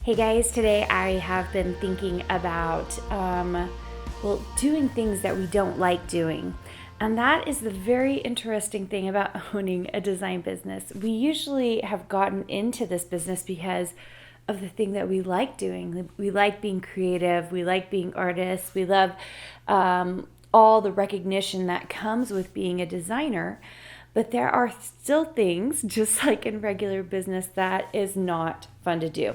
Hey guys, today I have been thinking about, doing things that we don't like doing. And that is the very interesting thing about owning a design business. We usually have gotten into this business because of the thing that we like doing. We like being creative, we like being artists, we love all the recognition that comes with being a designer. But there are still things, just like in regular business, that is not fun to do.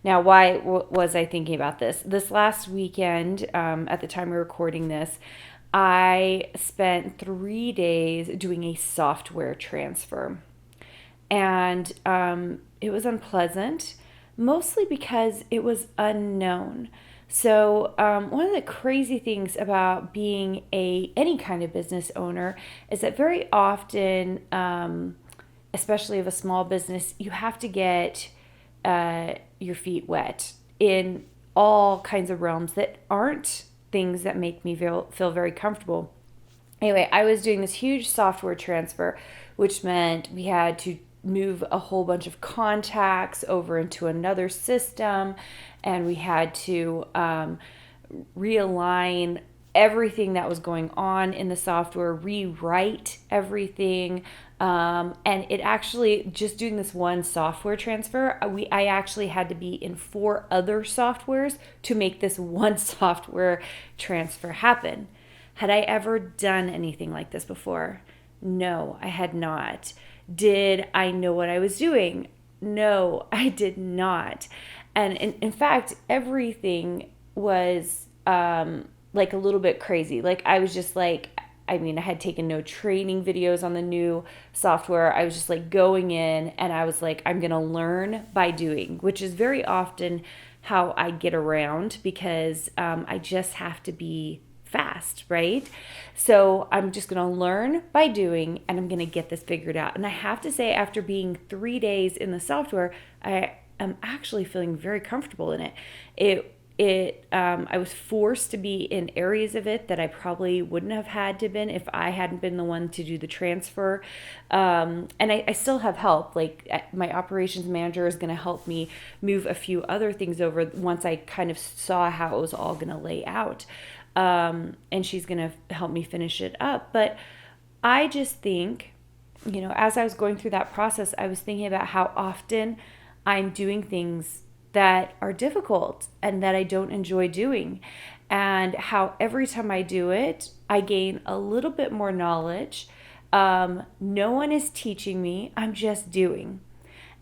Now, why was I thinking about this? This last weekend, at the time we're recording this, I spent 3 days doing a software transfer. And it was unpleasant, mostly because it was unknown. So one of the crazy things about being any kind of business owner is that very often, especially of a small business, you have to get your feet wet in all kinds of realms that aren't things that make me feel very comfortable. Anyway, I was doing this huge software transfer, which meant we had to move a whole bunch of contacts over into another system, and we had to realign everything that was going on in the software, rewrite everything. And it actually, just doing this one software transfer, I actually had to be in 4 other softwares to make this one software transfer happen. Had I ever done anything like this before? No, I had not. Did I know what I was doing? No, I did not. And in fact, everything was like a little bit crazy. Like I was just like, I had taken no training videos on the new software. I was just like going in and I was like, I'm going to learn by doing, which is very often how I get around because I just have to be fast, right? So I'm just going to learn by doing and I'm going to get this figured out. And I have to say, after being 3 days in the software, I am actually feeling very comfortable in it. I was forced to be in areas of it that I probably wouldn't have had to been if I hadn't been the one to do the transfer. And I still have help. Like my operations manager is going to help me move a few other things over once I kind of saw how it was all going to lay out. And she's going to help me finish it up. But I just think, as I was going through that process, I was thinking about how often I'm doing things that are difficult and that I don't enjoy doing, and how every time I do it, I gain a little bit more knowledge. No one is teaching me, I'm just doing.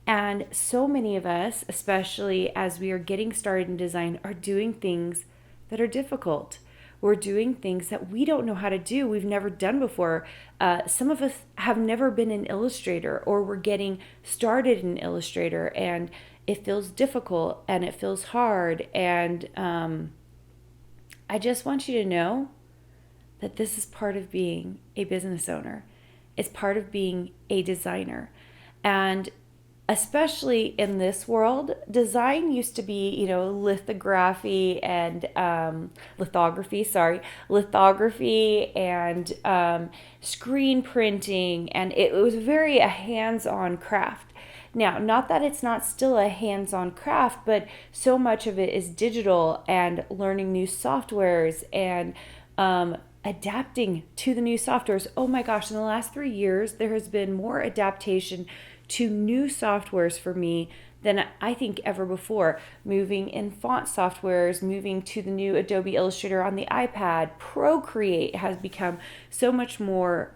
And so many of us, especially as we are getting started in design, are doing things that are difficult. We're doing things that we don't know how to do, we've never done before. Some of us have never been in Illustrator, or we're getting started in Illustrator, and it feels difficult and it feels hard. And I just want you to know that this is part of being a business owner. It's part of being a designer. And especially in this world, design used to be, lithography and lithography and screen printing, and it was very a hands-on craft. Now, not that it's not still a hands-on craft, but so much of it is digital and learning new softwares and adapting to the new softwares. Oh my gosh, in the last 3 years, there has been more adaptation to new softwares for me than I think ever before. Moving in font softwares, moving to the new Adobe Illustrator on the iPad, Procreate has become so much more,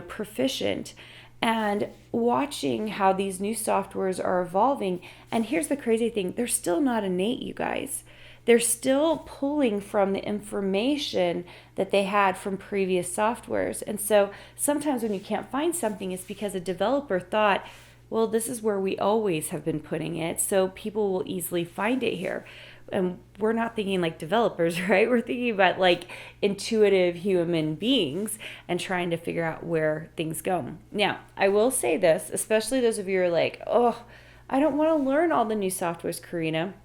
proficient. And watching how these new softwares are evolving. And here's the crazy thing, they're still not innate, you guys. They're still pulling from the information that they had from previous softwares. And so sometimes when you can't find something, it's because a developer thought, well, this is where we always have been putting it, so people will easily find it here. And we're not thinking like developers, right? We're thinking about like intuitive human beings and trying to figure out where things go. Now, I will say this, especially those of you who are like, oh, I don't want to learn all the new softwares, Carina.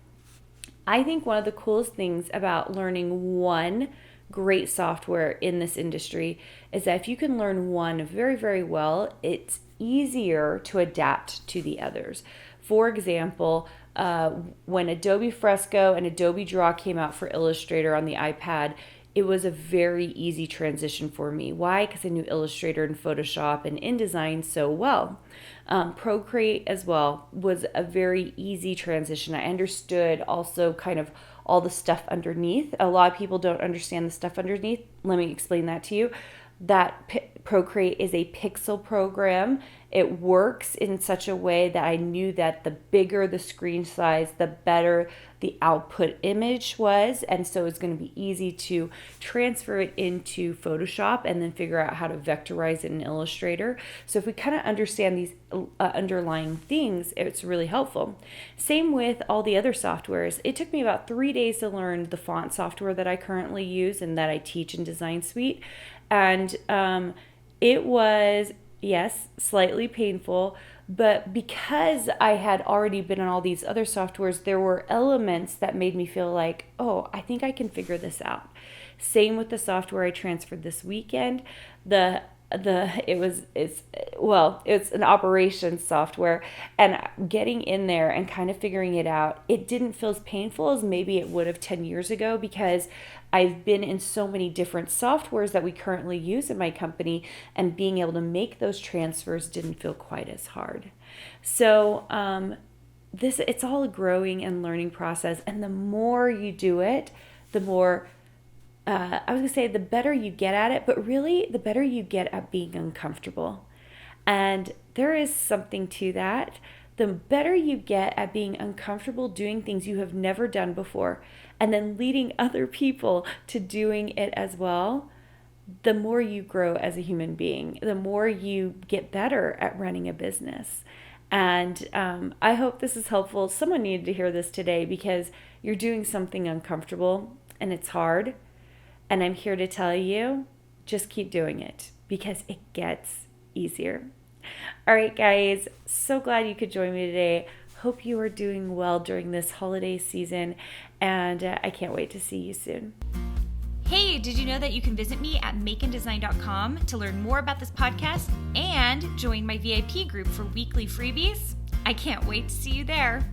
I think one of the coolest things about learning one great software in this industry is that if you can learn one very, very well, it's easier to adapt to the others. For example, when Adobe Fresco and Adobe Draw came out for Illustrator on the iPad, it was a very easy transition for me. Why? Because I knew Illustrator and Photoshop and InDesign so well. Procreate as well was a very easy transition. I understood also kind of all the stuff underneath. A lot of people don't understand the stuff underneath. Let me explain that to you. That Procreate is a pixel program. It works in such a way that I knew that the bigger the screen size, the better the output image was. And so it's going to be easy to transfer it into Photoshop and then figure out how to vectorize it in Illustrator. So if we kind of understand these underlying things, it's really helpful. Same with all the other softwares. It took me about 3 days to learn the font software that I currently use and that I teach in Design Suite. And it was, yes, slightly painful, but because I had already been on all these other softwares, there were elements that made me feel like, oh, I think I can figure this out. Same with the software I transferred this weekend. It's an operations software, and getting in there and kind of figuring it out, it didn't feel as painful as maybe it would have 10 years ago, because I've been in so many different softwares that we currently use in my company, and being able to make those transfers didn't feel quite as hard. So it's all a growing and learning process, and the more you do it, the more I was going to say the better you get at it, but really the better you get at being uncomfortable. And there is something to that. The better you get at being uncomfortable doing things you have never done before, and then leading other people to doing it as well, the more you grow as a human being, the more you get better at running a business. And I hope this is helpful. Someone needed to hear this today, because you're doing something uncomfortable and it's hard. And I'm here to tell you, just keep doing it, because it gets easier. All right, guys, so glad you could join me today. Hope you are doing well during this holiday season, and I can't wait to see you soon. Hey, did you know that you can visit me at makeanddesign.com to learn more about this podcast and join my VIP group for weekly freebies? I can't wait to see you there.